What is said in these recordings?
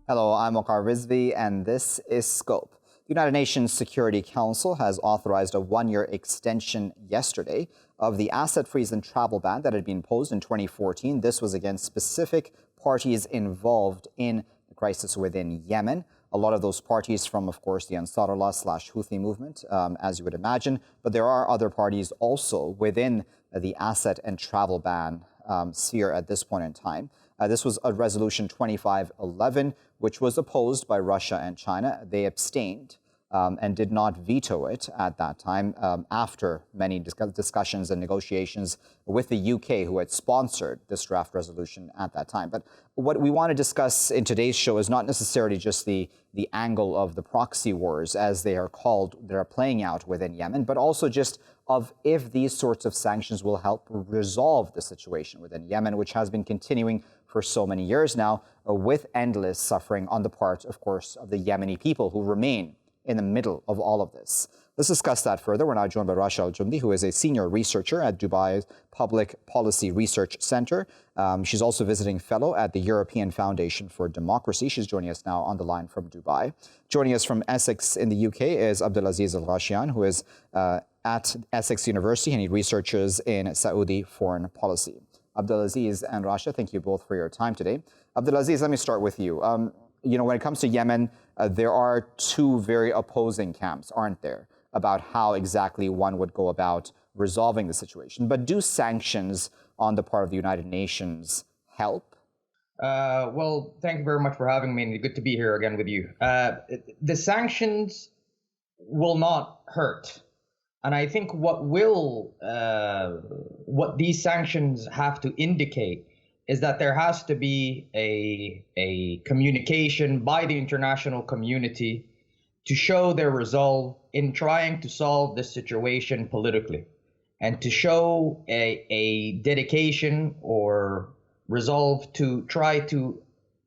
Hello, I'm Waqar Rizvi, and this is Scope. The United Nations Security Council has authorized a one-year extension yesterday of the asset freeze and travel ban that had been imposed in 2014. This was against specific parties involved in the crisis within Yemen. A lot of those parties from, of course, the Ansarullah/Houthi movement, as you would imagine. But there are other parties also within the asset and travel ban sphere at this point in time. This was a resolution 2511, which was opposed by Russia and China. They abstained and did not veto it at that time after many discussions and negotiations with the UK, who had sponsored this draft resolution at that time. But what we want to discuss in today's show is not necessarily just the angle of the proxy wars, as they are called, that are playing out within Yemen, but also just of if these sorts of sanctions will help resolve the situation within Yemen, which has been continuing for so many years now, with endless suffering on the part, of course, of the Yemeni people who remain in the middle of all of this. Let's discuss that further. We're now joined by Rasha Aljoundy, who is a senior researcher at Dubai's Public Policy Research Center. She's also visiting fellow at the European Foundation for Democracy. She's joining us now on the line from Dubai. Joining us from Essex in the UK is Abdulaziz AlGhashian, who is at Essex University, and he researches in Saudi foreign policy. Abdulaziz and Rasha, thank you both for your time today. Abdulaziz, let me start with you. When it comes to Yemen, there are two very opposing camps, aren't there, about how exactly one would go about resolving the situation. But do sanctions on the part of the United Nations help? Well, thank you very much for having me, and good to be here again with you. The sanctions will not hurt. And I think what these sanctions have to indicate is that there has to be a communication by the international community to show their resolve in trying to solve this situation politically, and to show a dedication or resolve to try to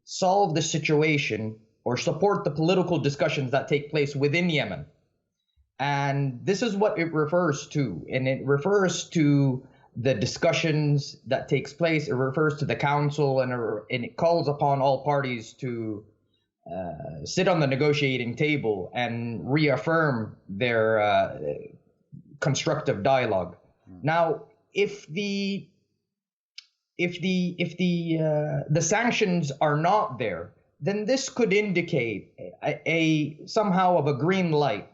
solve the situation or support the political discussions that take place within Yemen. And this is what it refers to, and it refers to the discussions that takes place. It refers to the council, and it calls upon all parties to sit on the negotiating table and reaffirm their constructive dialogue. Now, if the sanctions are not there, then this could indicate a somehow of a green light,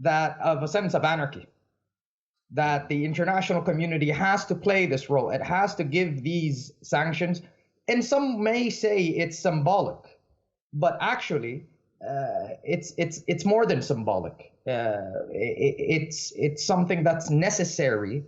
that of a sense of anarchy, that the international community has to play this role. It has to give these sanctions, and some may say it's symbolic, but actually it's more than symbolic. It's something that's necessary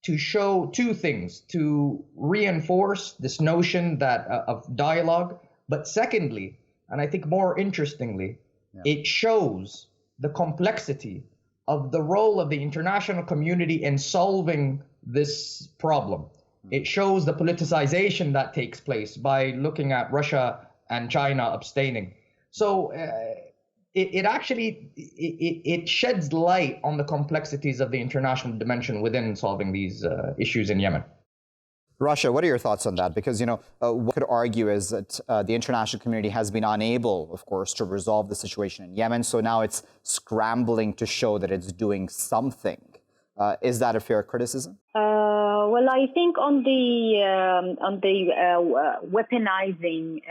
to show two things: to reinforce this notion that of dialogue, but secondly, and I think more interestingly, it shows the complexity of the role of the international community in solving this problem. It shows the politicization that takes place by looking at Russia and China abstaining. So it actually sheds light on the complexities of the international dimension within solving these issues in Yemen. Rasha, what are your thoughts on that? Because, what could argue is that the international community has been unable, of course, to resolve the situation in Yemen. So now it's scrambling to show that it's doing something. Is that a fair criticism? Well, I think on the weaponizing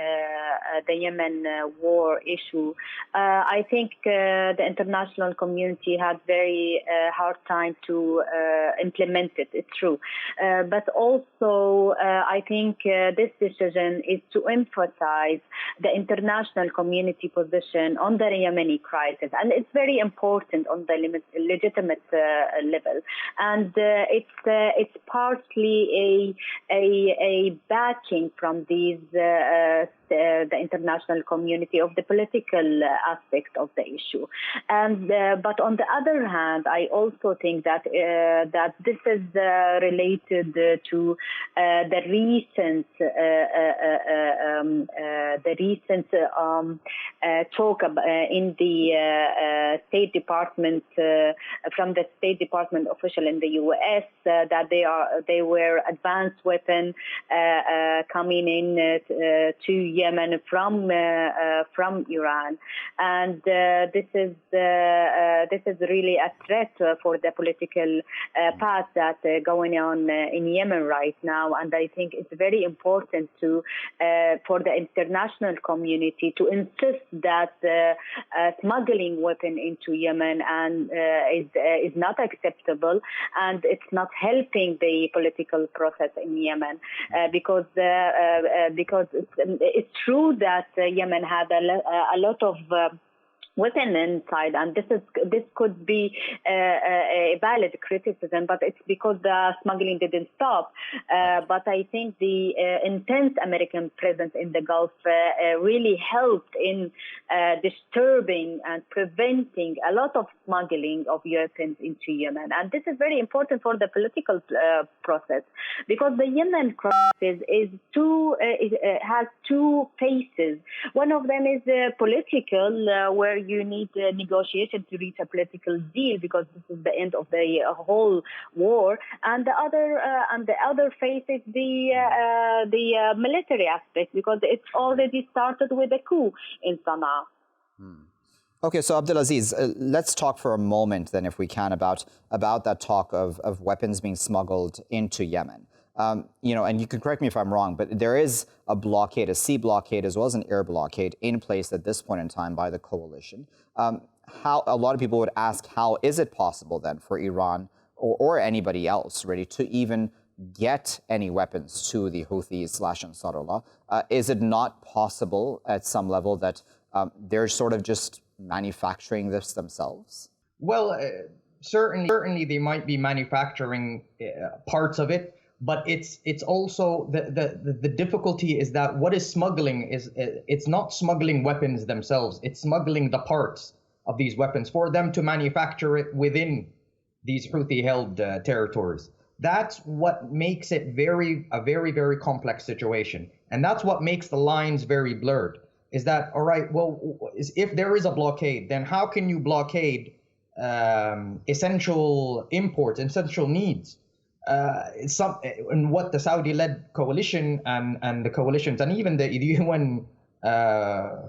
the Yemen war issue, I think the international community had very hard time to implement it. It's true, but also I think this decision is to emphasize the international community position on the Yemeni crisis, and it's very important on the legitimate level, and it's partly a backing from these the international community of the political aspect of the issue. And but on the other hand, I also think that that this is related to the recent talk in the State Department from the State Department official in the U.S. That they were advanced weapons coming in to Yemen from Iran, and this is really a threat for the political path that's going on in Yemen right now. And I think it's very important for the international community to insist that smuggling weapons into Yemen is not acceptable, and it's not helping the political process in Yemen, because it's true that Yemen had a lot of weapon inside, and this could be a valid criticism, but it's because the smuggling didn't stop. But I think the intense American presence in the Gulf really helped in disturbing and preventing a lot of smuggling of weapons into Yemen, and this is very important for the political process, because the Yemen crisis has two phases. One of them is political, where you need negotiation to reach a political deal, because this is the end of the whole war, and the other phase is the military aspect, because it's already started with a coup in Sana'a. Okay, so Abdulaziz, let's talk for a moment then, if we can, about that talk of weapons being smuggled into Yemen. And you can correct me if I'm wrong, but there is a blockade, a sea blockade, as well as an air blockade in place at this point in time by the coalition. How a lot of people would ask, how is it possible then for Iran or anybody else really to even get any weapons to the Houthis/Ansarullah? Is it not possible at some level that they're sort of just manufacturing this themselves? Well, certainly they might be manufacturing parts of it. But it's also the difficulty is that what is smuggling is it's not smuggling weapons themselves. It's smuggling the parts of these weapons for them to manufacture it within these Houthi-held territories. That's what makes it a very, very complex situation. And that's what makes the lines very blurred. Is that, all right, well, if there is a blockade, then how can you blockade essential imports, essential needs? And what the Saudi-led coalition and the coalitions and even the UN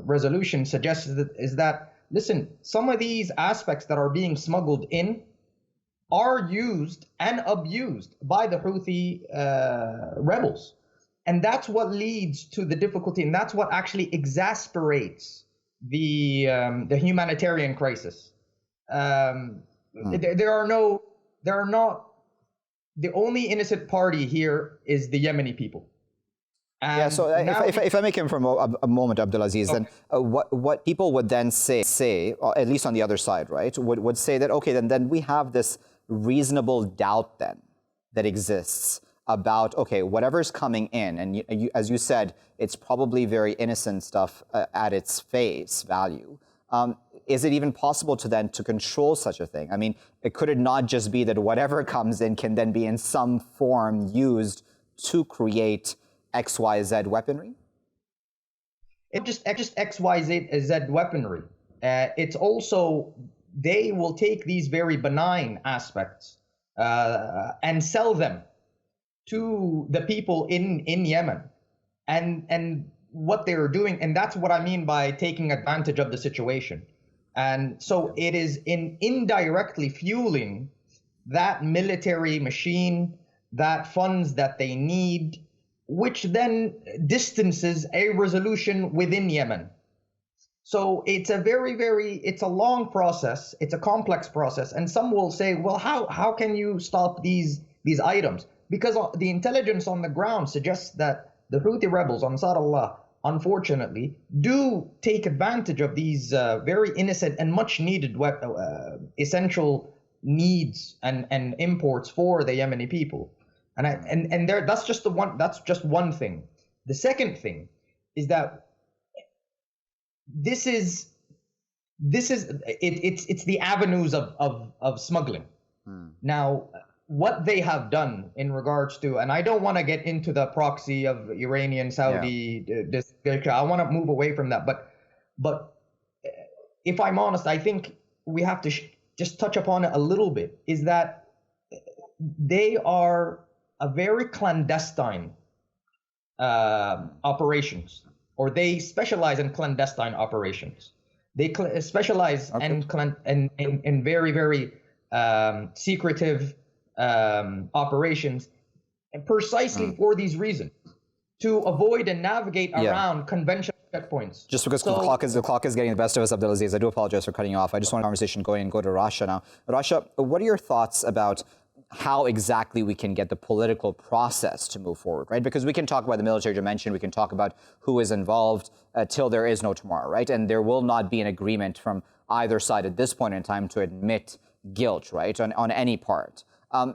resolution suggests is that, listen, some of these aspects that are being smuggled in are used and abused by the Houthi rebels. And that's what leads to the difficulty, and that's what actually exasperates the humanitarian crisis. The only innocent party here is the Yemeni people. And yeah, so if I make him for a moment, Abdulaziz, okay. Then what people would then say, at least on the other side, right, would say that, okay, then we have this reasonable doubt then that exists about, okay, whatever's coming in, and you, as you said, it's probably very innocent stuff at its face value. Is it even possible to control such a thing? I mean, could it not just be that whatever comes in can then be in some form used to create XYZ weaponry? It's just XYZ weaponry. It's also, they will take these very benign aspects and sell them to the people in Yemen. And what they're doing, and that's what I mean by taking advantage of the situation. And so it is indirectly fueling that military machine, that funds that they need, which then distances a resolution within Yemen. So it's it's a long process, it's a complex process. And some will say, well, how can you stop these items? Because the intelligence on the ground suggests that the Houthi rebels, Ansarullah, unfortunately, do take advantage of these very innocent and much needed essential needs and imports for the Yemeni people. That's just one thing. The second thing is that it's the avenues of smuggling. Now, what they have done in regards to, and I don't want to get into the proxy of Iranian, Saudi, I want to move away from that. But if I'm honest, I think we have to just touch upon it a little bit, is that they are a very clandestine operations. or they specialize in clandestine operations. They specialize in very, very secretive operations, and precisely for these reasons, to avoid and navigate around conventional checkpoints. Just because the clock is getting the best of us, Abdulaziz, I do apologize for cutting you off. I just want a conversation going and go to Rasha now. Rasha, what are your thoughts about how exactly we can get the political process to move forward, right? Because we can talk about the military dimension, we can talk about who is involved till there is no tomorrow, right? And there will not be an agreement from either side at this point in time to admit guilt, right, on any part.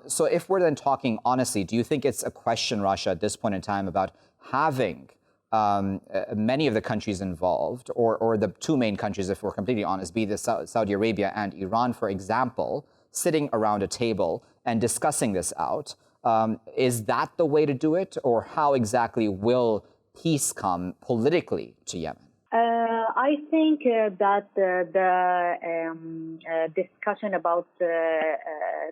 So if we're then talking honestly, do you think it's a question, Rasha, at this point in time about having many of the countries involved, or the two main countries, if we're completely honest, be the Saudi Arabia and Iran, for example, sitting around a table and discussing this out? Is that the way to do it, or how exactly will peace come politically to Yemen? I think that the discussion about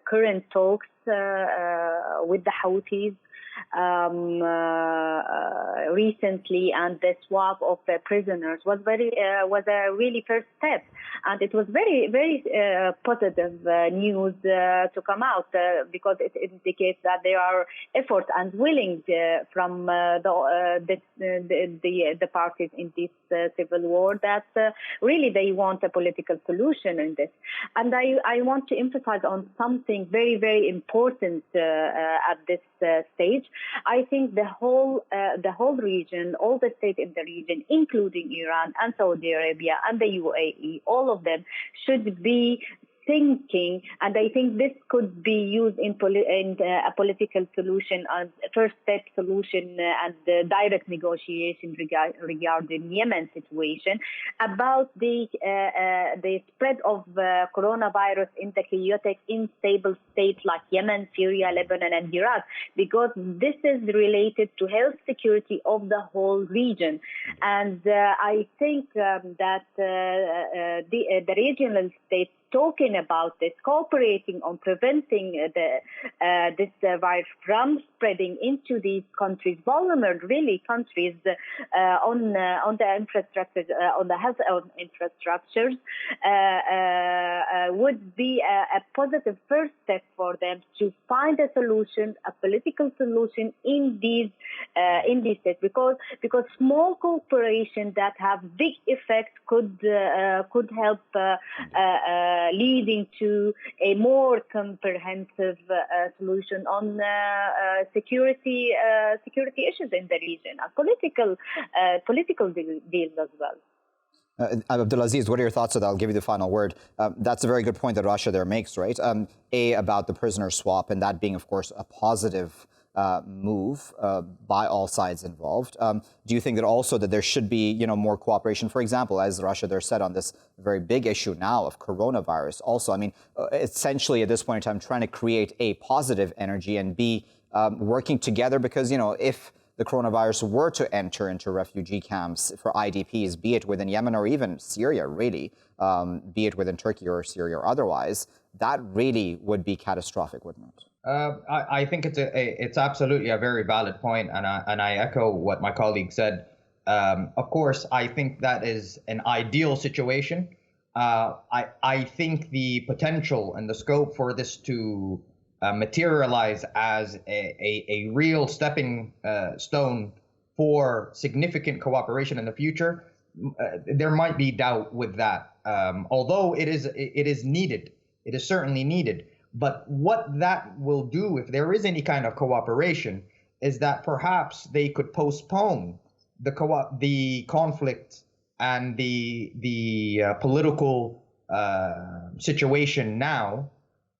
current talks with the Houthis recently and the swap of the prisoners was a really first step, and it was very, very positive news to come out because it indicates that there are efforts and willing from the parties in this civil war that really they want a political solution in this. And I want to emphasize on something very, very important at this stage. I think the whole region, all the states in the region, including Iran and Saudi Arabia and the UAE, all of them should be thinking, and I think this could be used in a political solution, and first step solution and direct negotiation regarding Yemen situation, about the spread of coronavirus in the chaotic, unstable states like Yemen, Syria, Lebanon, and Iraq, because this is related to health security of the whole region. And I think that the regional states talking about this, cooperating on preventing this virus from spreading into these countries, vulnerable really countries on the infrastructure, on the health infrastructures, would be a positive first step for them to find a solution, a political solution in these states, because small cooperation that have big effects could help leading to a more comprehensive solution on security issues in the region, political deals as well. Abdulaziz, what are your thoughts on that? I'll give you the final word. That's a very good point that Rasha there makes, right? About the prisoner swap, and that being, of course, a positive move by all sides involved. Do you think that also that there should be, more cooperation, for example, as Rasha there said, on this very big issue now of coronavirus also? I mean, essentially at this point in time, trying to create a positive energy and be working together, because, if the coronavirus were to enter into refugee camps for IDPs, be it within Yemen or even Syria, really, be it within Turkey or Syria or otherwise, that really would be catastrophic, wouldn't it? I think it's absolutely a very valid point, and I echo what my colleague said. Of course, I think that is an ideal situation. I think the potential and the scope for this to materialize as a real stepping stone for significant cooperation in the future, there might be doubt with that. Although it is needed, it is certainly needed. But what that will do, if there is any kind of cooperation, is that perhaps they could postpone the conflict and the political situation now,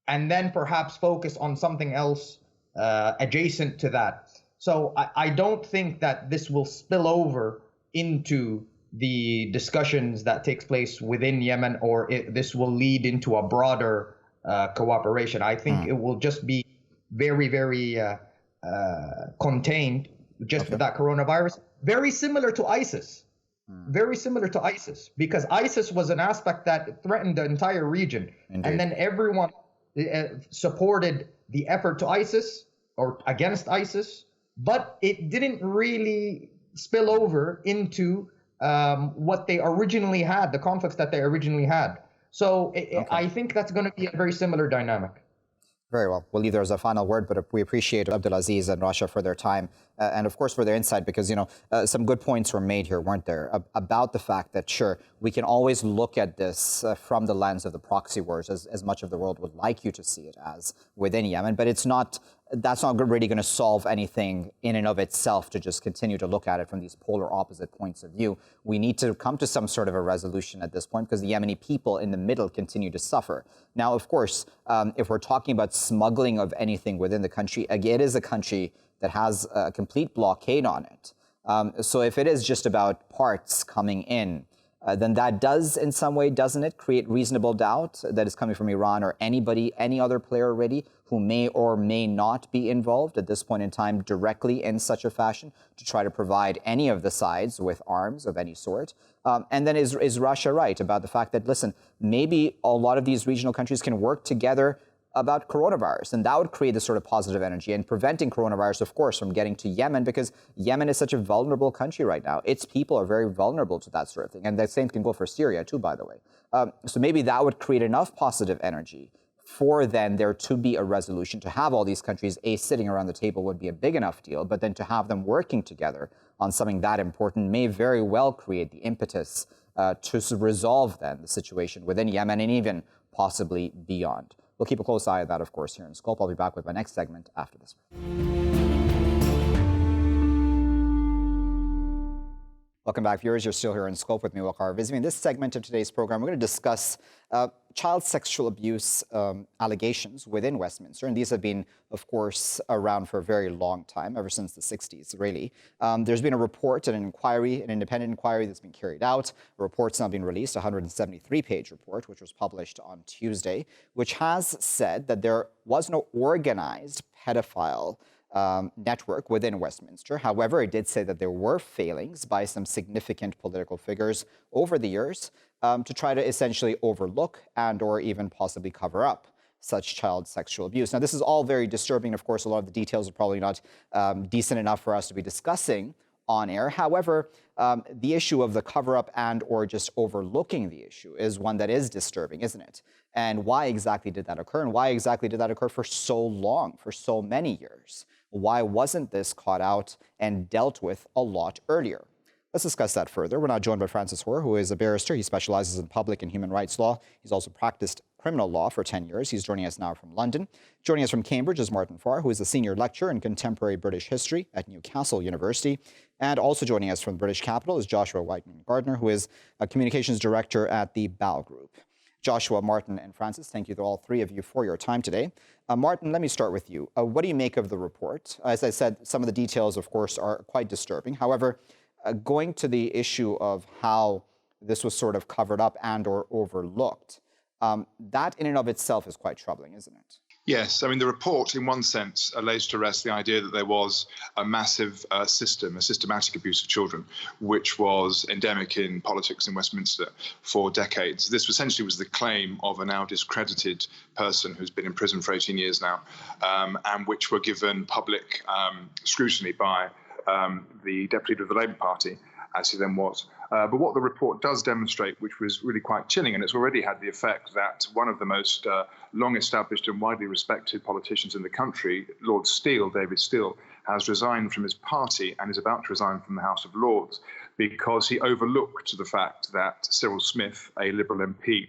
and then perhaps focus on something else adjacent to that. So I don't think that this will spill over into the discussions that takes place within Yemen, or this will lead into a broader cooperation. I think it will just be very, very contained just with that coronavirus. Very similar to ISIS. Very similar to ISIS, because ISIS was an aspect that threatened the entire region. Indeed. And then everyone supported the effort to ISIS or against ISIS, but it didn't really spill over into what they originally had, the conflicts that they originally had. So I think that's going to be a very similar dynamic. Very well. We'll leave there as a final word, but we appreciate Abdulaziz and Rasha for their time and, of course, for their insight, because, some good points were made here, weren't there, about the fact that, sure, we can always look at this from the lens of the proxy wars, as much of the world would like you to see it as within Yemen, but that's not really going to solve anything in and of itself to just continue to look at it from these polar opposite points of view. We need to come to some sort of a resolution at this point because the Yemeni people in the middle continue to suffer. Now, of course, if we're talking about smuggling of anything within the country, again, it is a country that has a complete blockade on it. So if it is just about parts coming in, then that does, in some way, doesn't it, create reasonable doubt that it's coming from Iran or any other player already who may or may not be involved at this point in time directly in such a fashion to try to provide any of the sides with arms of any sort. And then is Rasha right about the fact that, listen, maybe a lot of these regional countries can work together about coronavirus, and that would create this sort of positive energy and preventing coronavirus, of course, from getting to Yemen, because Yemen is such a vulnerable country right now. Its people are very vulnerable to that sort of thing, and the same can go for Syria too, by the way. So maybe that would create enough positive energy for then there to be a resolution, to have all these countries, sitting around the table would be a big enough deal, but then to have them working together on something that important may very well create the impetus to resolve then the situation within Yemen and even possibly beyond. We'll keep a close eye on that, of course, here in Scope. I'll be back with my next segment after this. Welcome back, viewers. You're still here in Scope with me, Waqar Rizvi. In this segment of today's program, we're going to discuss child sexual abuse allegations within Westminster. And these have been, of course, around for a very long time, ever since the 60s, really. There's been a report and an inquiry, an independent inquiry that's been carried out. A report's now been released, a 173-page report, which was published on Tuesday, which has said that there was no organized pedophile network within Westminster. However, it did say that there were failings by some significant political figures over the years to try to essentially overlook and or even possibly cover up such child sexual abuse. Now, this is all very disturbing. Of course, a lot of the details are probably not decent enough for us to be discussing on air. However, the issue of the cover-up and or just overlooking the issue is one that is disturbing, isn't it? And why exactly did that occur? And why exactly did that occur for so long, for so many years? Why wasn't this caught out and dealt with a lot earlier? Let's discuss that further. We're now joined by Francis Hoar, who is a barrister. He specializes in public and human rights law. He's also practiced criminal law for 10 years. He's joining us now from London. Joining us from Cambridge is Martin Farr, who is a senior lecturer in contemporary British history at Newcastle University. And also joining us from the British capital is Joshua Whiteman-Gardner, who is a communications director at the Bow Group. Joshua, Martin, and Francis, thank you to all three of you for your time today. Martin, let me start with you. What do you make of the report? As I said, some of the details, of course, are quite disturbing. However, going to the issue of how this was sort of covered up and or overlooked, that in and of itself is quite troubling, isn't it? Yes, I mean, the report, in one sense, lays to rest the idea that there was a massive a systematic abuse of children, which was endemic in politics in Westminster for decades. This essentially was the claim of a now discredited person who's been in prison for 18 years now, and which were given public scrutiny by the deputy leader of the Labour Party, as he then was. But what the report does demonstrate, which was really quite chilling, and it's already had the effect that one of the most long-established and widely respected politicians in the country, Lord Steele, David Steele, has resigned from his party and is about to resign from the House of Lords because he overlooked the fact that Cyril Smith, a Liberal MP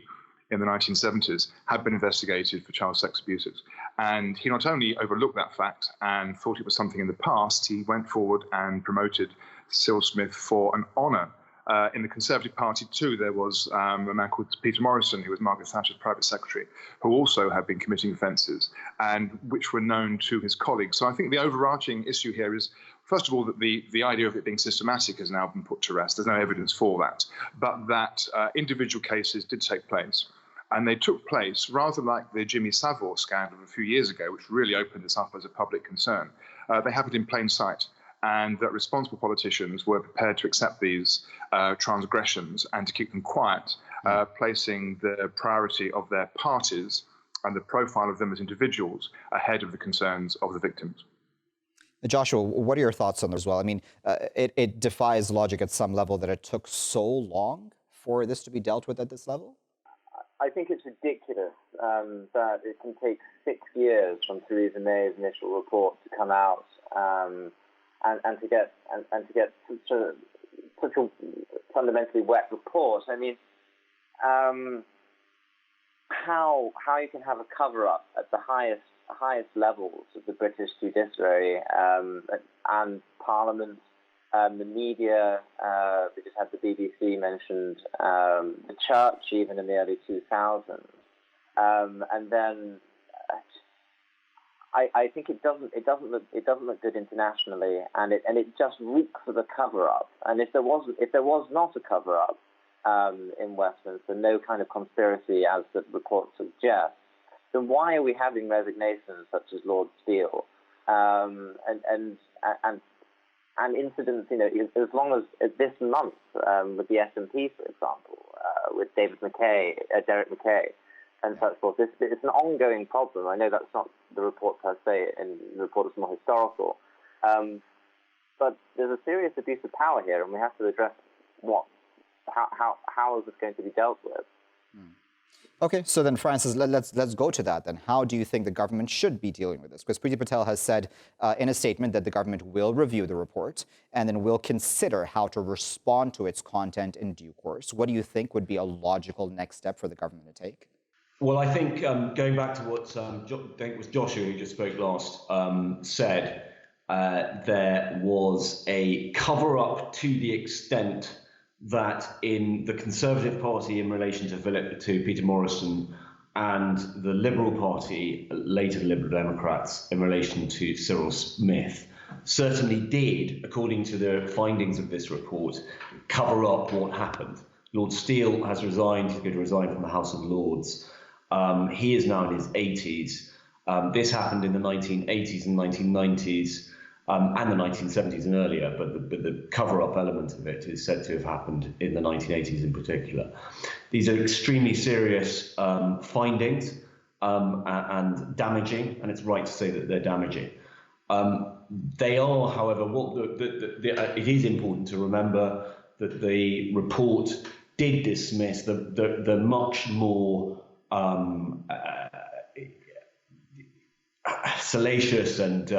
in the 1970s, had been investigated for child sex abuses. And he not only overlooked that fact and thought it was something in the past, he went forward and promoted Cyril Smith for an honour. In the Conservative Party, too, there was a man called Peter Morrison, who was Margaret Thatcher's private secretary, who also had been committing offences, and which were known to his colleagues. So I think the overarching issue here is, first of all, that the idea of it being systematic has now been put to rest. There's no evidence for that. But that individual cases did take place. And they took place rather like the Jimmy Savile scandal of a few years ago, which really opened this up as a public concern. They happened in plain sight. And that responsible politicians were prepared to accept these transgressions and to keep them quiet, placing the priority of their parties and the profile of them as individuals ahead of the concerns of the victims. Joshua, what are your thoughts on this as well? I mean, it defies logic at some level that it took so long for this to be dealt with at this level. I think it's ridiculous that it can take 6 years from Theresa May's initial report to come out and to get such a fundamentally wet report. I mean, how you can have a cover-up at the highest levels of the British judiciary and Parliament, the media, we just had the BBC mentioned, the church even in the early 2000s, and then I think it doesn't look good internationally, and it just reeks of a cover-up. And if there was not a cover-up in Westminster, no kind of conspiracy as the report suggests, then why are we having resignations such as Lord Steele and incidents? You know, as long as this month with the SNP, for example, with Derek Mackay, and such forth. It's an ongoing problem. I know that's not the report per se, and the report is more historical, but there's a serious abuse of power here, and we have to address how is this going to be dealt with. Okay, so then, Francis, let's go to that then. How do you think the government should be dealing with this? Because Priti Patel has said in a statement that the government will review the report and then will consider how to respond to its content in due course. What do you think would be a logical next step for the government to take? Well, I think going back to what I think it was Joshua who just spoke last said, there was a cover-up to the extent that in the Conservative Party in relation to Peter Morrison and the Liberal Party, later the Liberal Democrats, in relation to Cyril Smith, certainly did, according to the findings of this report, cover up what happened. Lord Steele has resigned. He's going to resign from the House of Lords. He is now in his 80s. This happened in the 1980s and 1990s. And the 1970s and earlier, but the cover-up element of it is said to have happened in the 1980s in particular. These are extremely serious findings and damaging, and it's right to say that they're damaging. They are, however, it is important to remember that the report did dismiss the much more salacious and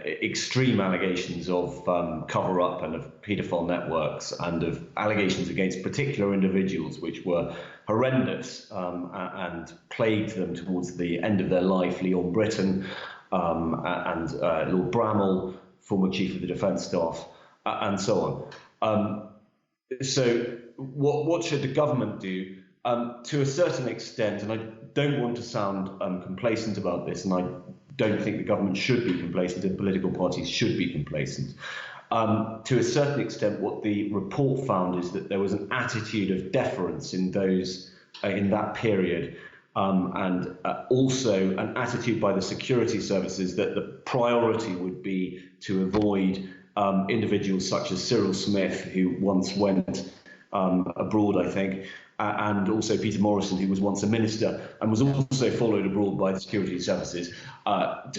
extreme allegations of cover-up and of paedophile networks and of allegations against particular individuals which were horrendous and plagued them towards the end of their life. Leon Britton and Lord Bramall, former Chief of the Defence Staff, and so on. So what should the government do? To a certain extent, and I don't want to sound complacent about this, and I don't think the government should be complacent and political parties should be complacent. To a certain extent, what the report found is that there was an attitude of deference in that period, and also an attitude by the security services that the priority would be to avoid individuals such as Cyril Smith, who once went abroad, I think, and also Peter Morrison, who was once a minister and was also followed abroad by the security services,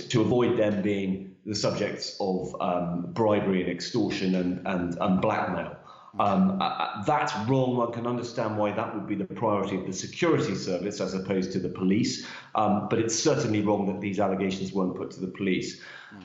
to avoid them being the subjects of bribery and extortion and blackmail. That's wrong. One can understand why that would be the priority of the security service as opposed to the police, but it's certainly wrong that these allegations weren't put to the police.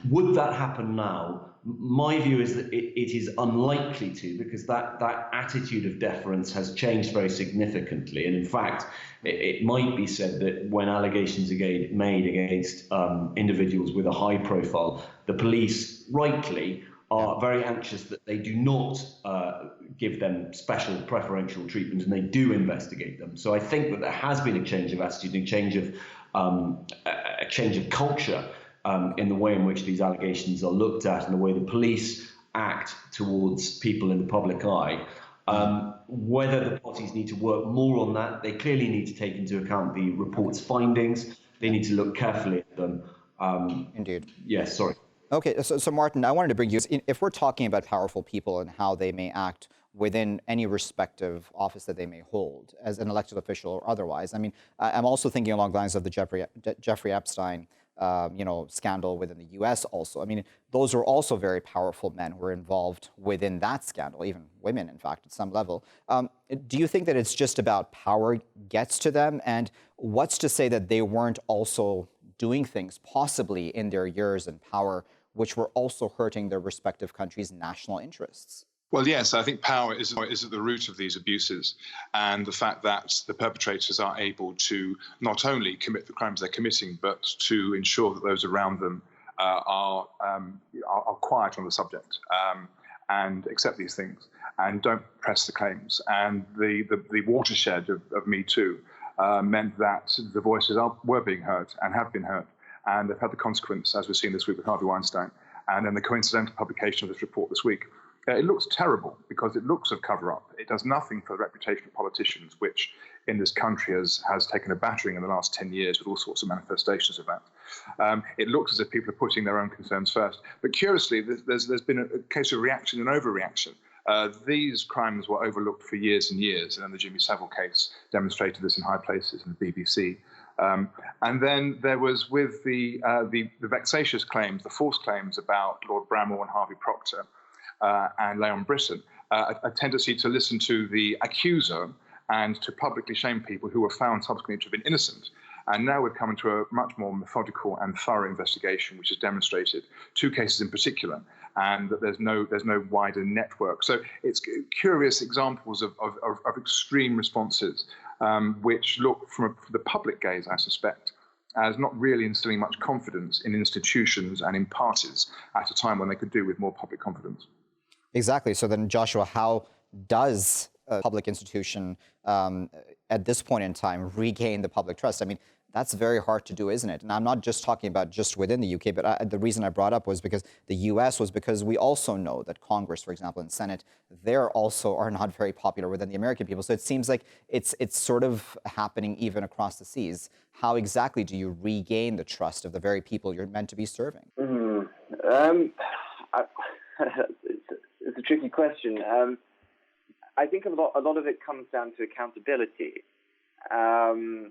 Would that happen now? My view is that it is unlikely to, because that attitude of deference has changed very significantly. And in fact, it might be said that when allegations are made against individuals with a high profile, the police rightly are very anxious that they do not give them special preferential treatment, and they do investigate them. So I think that there has been a change of attitude, a change of culture in the way in which these allegations are looked at and the way the police act towards people in the public eye. Whether the parties need to work more on that, they clearly need to take into account the report's findings. They need to look carefully at them. Indeed. Yes, sorry. Okay, so Martin, I wanted to bring you, if we're talking about powerful people and how they may act within any respective office that they may hold, as an elected official or otherwise, I mean, I'm also thinking along the lines of the Jeffrey Epstein scandal within the U.S. also. I mean, those are also very powerful men who were involved within that scandal, even women, in fact, at some level. Do you think that it's just about power gets to them? And what's to say that they weren't also doing things, possibly in their years in power, which were also hurting their respective countries' national interests? Well, yes, I think power is at the root of these abuses, and the fact that the perpetrators are able to not only commit the crimes they're committing, but to ensure that those around them are quiet on the subject and accept these things and don't press the claims. And the watershed of Me Too meant that the voices were being heard and have been heard, and they've had the consequence, as we've seen this week with Harvey Weinstein, and then the coincidental publication of this report this week. It looks terrible because it looks of cover-up. It does nothing for the reputation of politicians, which in this country has taken a battering in the last 10 years with all sorts of manifestations of that. It looks as if people are putting their own concerns first. But curiously, there's been a case of reaction and overreaction. These crimes were overlooked for years and years, and then the Jimmy Savile case demonstrated this in high places in the BBC. And then there was with the vexatious claims, the false claims about Lord Bramall and Harvey Procter, and Leon Britton, a tendency to listen to the accuser and to publicly shame people who were found subsequently to have been innocent. And now we've come into a much more methodical and thorough investigation, which has demonstrated two cases in particular, and that there's no wider network. So it's curious examples of extreme responses, which look from the public gaze, I suspect, as not really instilling much confidence in institutions and in parties at a time when they could do with more public confidence. Exactly. So then, Joshua, how does a public institution at this point in time regain the public trust? I mean, that's very hard to do, isn't it? And I'm not just talking about just within the UK, but the reason I brought up was because the US was because we also know that Congress, for example, and Senate, they're also are not very popular within the American people. So it seems like it's sort of happening even across the seas. How exactly do you regain the trust of the very people you're meant to be serving? It's a tricky question. I think a lot of it comes down to accountability. And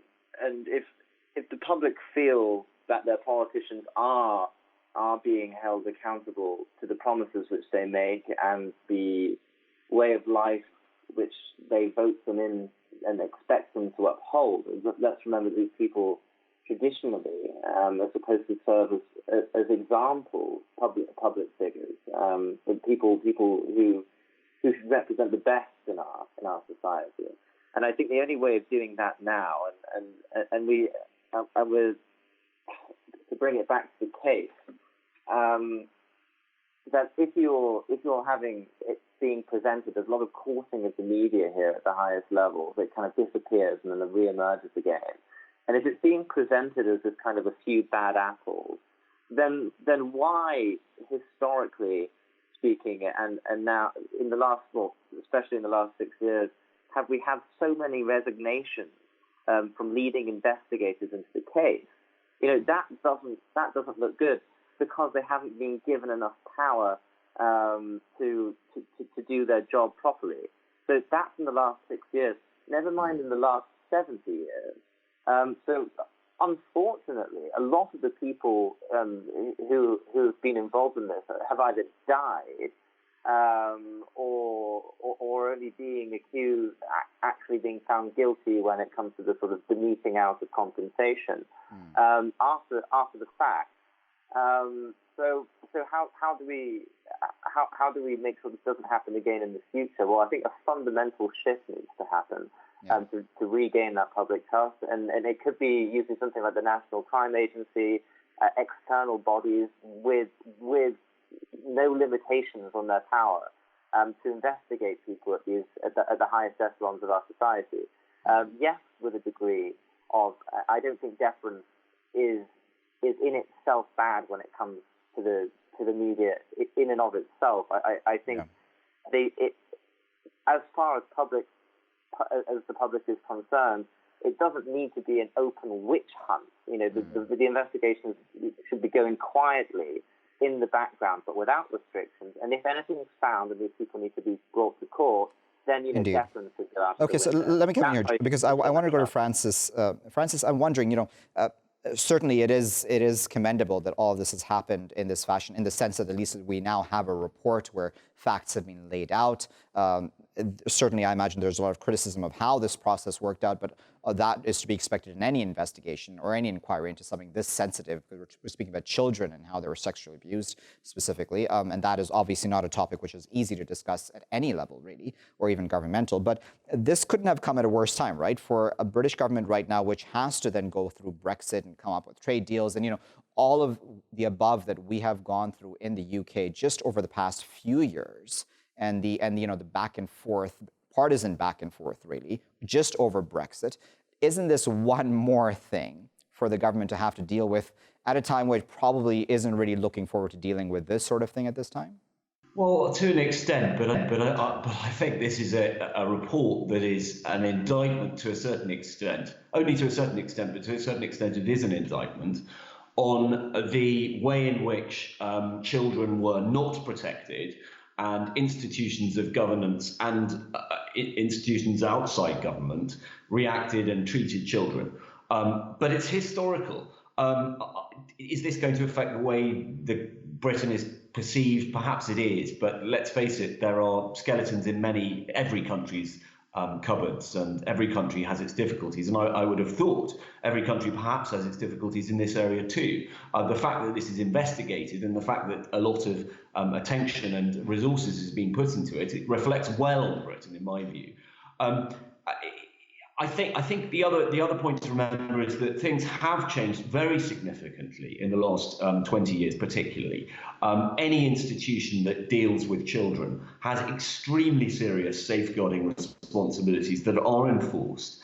if the public feel that their politicians are being held accountable to the promises which they make and the way of life which they vote them in and expect them to uphold, let's remember these people traditionally are supposed to serve as examples, public figures, people who should represent the best in our society. And I think the only way of doing that now, and we're to bring it back to the case, that if you're having it being presented, there's a lot of courting of the media here at the highest levels. It kind of disappears and then it reemerges again. And if it's being presented as this kind of a few bad apples, then why, historically speaking, and now in the last, especially in the last 6 years, have we had so many resignations from leading investigators into the case? That doesn't look good because they haven't been given enough power to do their job properly. So that's in the last 6 years. Never mind in the last 70 years. So unfortunately, a lot of the people who have been involved in this have either died or only being accused, actually being found guilty when it comes to the sort of the meting out of compensation after the fact. So how do we make sure this doesn't happen again in the future? Well, I think a fundamental shift needs to happen. To regain that public trust, and it could be using something like the National Crime Agency, external bodies with no limitations on their power to investigate people at the highest echelons of our society. Yes, with a degree of, I don't think deference is in itself bad when it comes to the media in and of itself. I think as far as the public is concerned, it doesn't need to be an open witch hunt. The investigations should be going quietly in the background, but without restrictions. And if anything is found and these people need to be brought to court, then deference should go out. Okay, so let me come in here because I want to go to Francis. Francis, I'm wondering, certainly it is commendable that all of this has happened in this fashion, in the sense that at least we now have a report where facts have been laid out. Certainly, I imagine there's a lot of criticism of how this process worked out, but that is to be expected in any investigation or any inquiry into something this sensitive, because we're speaking about children and how they were sexually abused specifically, and that is obviously not a topic which is easy to discuss at any level, really, or even governmental. But this couldn't have come at a worse time, right, for a British government right now, which has to then go through Brexit and come up with trade deals and, all of the above that we have gone through in the UK just over the past few years, and the back and forth, partisan back and forth, really, just over Brexit. Isn't this one more thing for the government to have to deal with at a time where it probably isn't really looking forward to dealing with this sort of thing at this time? Well, to an extent, but I think this is a report that is an indictment to a certain extent, only to a certain extent, but to a certain extent it is an indictment on the way in which children were not protected, and institutions of governance and institutions outside government reacted and treated children. But it's historical. Is this going to affect the way that Britain is perceived? Perhaps it is, but let's face it, there are skeletons in every country's cupboards, and every country has its difficulties. And I would have thought every country perhaps has its difficulties in this area too. The fact that this is investigated and the fact that a lot of attention and resources is being put into it, it reflects well on Britain, in my view. I think the other point to remember is that things have changed very significantly in the last 20 years, particularly. Any institution that deals with children has extremely serious safeguarding responsibilities that are enforced.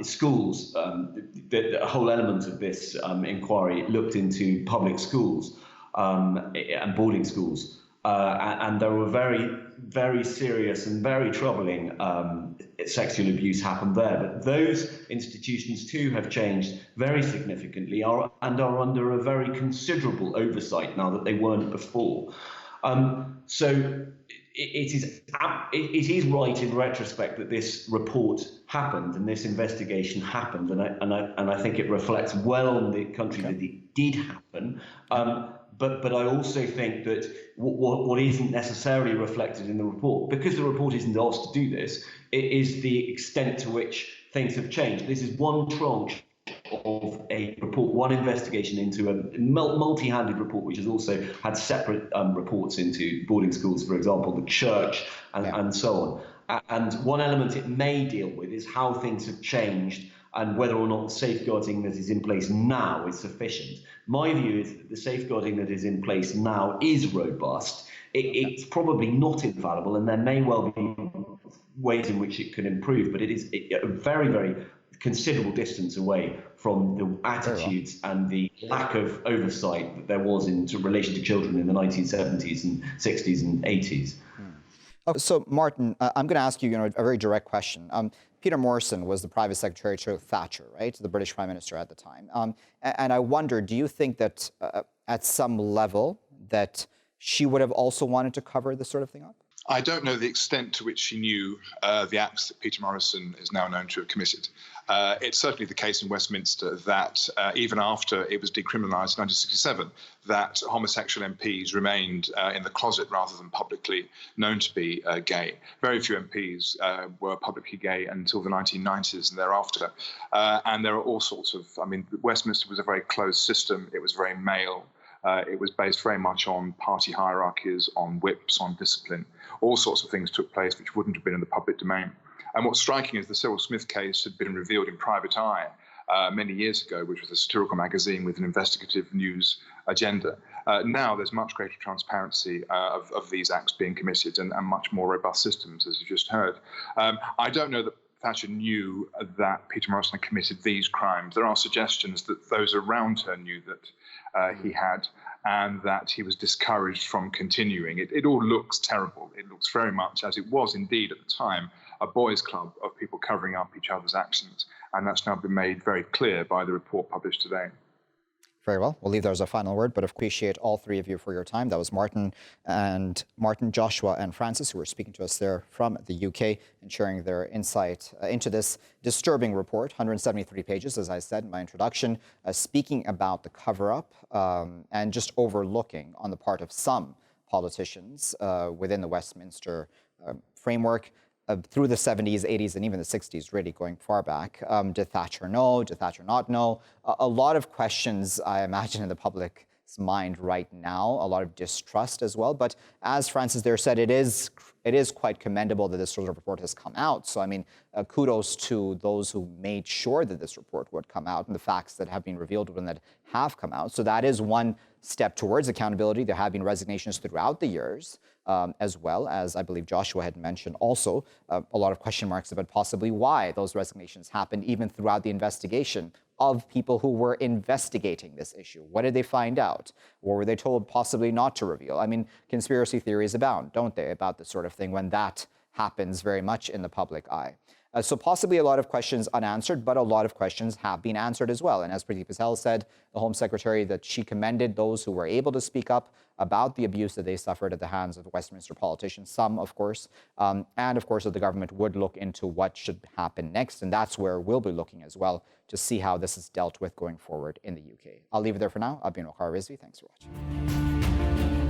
Schools, the whole element of this inquiry looked into public schools and boarding schools. And there were very, very serious and very troubling sexual abuse happened there. But those institutions too have changed very significantly and are under a very considerable oversight now that they weren't before. So it is right in retrospect that this report happened and this investigation happened, and I think it reflects well on the country that it did happen. But I also think that what isn't necessarily reflected in the report, because the report isn't asked to do this, it is the extent to which things have changed. This is one tranche of a report, one investigation into a multi-handed report, which has also had separate reports into boarding schools, for example, the church, and so on. And one element it may deal with is how things have changed and whether or not the safeguarding that is in place now is sufficient. My view is that the safeguarding that is in place now is robust. It's probably not infallible, and there may well be ways in which it can improve, but it is a very, very considerable distance away from the attitudes and the lack of oversight that there was in relation to children in the 1970s and 60s and 80s. So, Martin, I'm going to ask you, a very direct question. Peter Morrison was the private secretary to Thatcher, right, the British Prime Minister at the time. And I wonder, do you think that at some level that she would have also wanted to cover this sort of thing up? I don't know the extent to which she knew the acts that Peter Morrison is now known to have committed. It's certainly the case in Westminster that even after it was decriminalised in 1967, that homosexual MPs remained in the closet rather than publicly known to be gay. Very few MPs were publicly gay until the 1990s and thereafter. And there are all sorts of, Westminster was a very closed system. It was very male. It was based very much on party hierarchies, on whips, on discipline. All sorts of things took place which wouldn't have been in the public domain. And what's striking is the Cyril Smith case had been revealed in Private Eye many years ago, which was a satirical magazine with an investigative news agenda. Now there's much greater transparency of these acts being committed and much more robust systems, as you just heard. I don't know that Thatcher knew that Peter Morrison had committed these crimes. There are suggestions that those around her knew that he had, and that he was discouraged from continuing. It all looks terrible. It looks very much, as it was indeed at the time, a boys' club of people covering up each other's actions. And that's now been made very clear by the report published today. Very well. We'll leave there as a final word, but appreciate all three of you for your time. That was Martin, Joshua, and Francis, who were speaking to us there from the UK and sharing their insight into this disturbing report, 173 pages, as I said in my introduction, speaking about the cover-up and just overlooking on the part of some politicians within the Westminster framework. Through the 70s, 80s, and even the 60s, really going far back. Did Thatcher know? Did Thatcher not know? A lot of questions, I imagine, in the public's mind right now, a lot of distrust as well. But as Francis there said, it is quite commendable that this sort of report has come out. So, I mean, kudos to those who made sure that this report would come out and the facts that have been revealed when that have come out. So that is one step towards accountability. There have been resignations throughout the years, as well as I believe Joshua had mentioned also a lot of question marks about possibly why those resignations happened even throughout the investigation of people who were investigating this issue. What did they find out? Or were they told possibly not to reveal? I mean, conspiracy theories abound, don't they, about this sort of thing when that happens very much in the public eye. So possibly a lot of questions unanswered, but a lot of questions have been answered as well. And as Preeti Patel said, the Home Secretary, that she commended those who were able to speak up about the abuse that they suffered at the hands of Westminster politicians, some, of course, and of course that the government would look into what should happen next. And that's where we'll be looking as well to see how this is dealt with going forward in the UK. I'll leave it there for now. I've been Waqar Rizvi. Thanks for watching.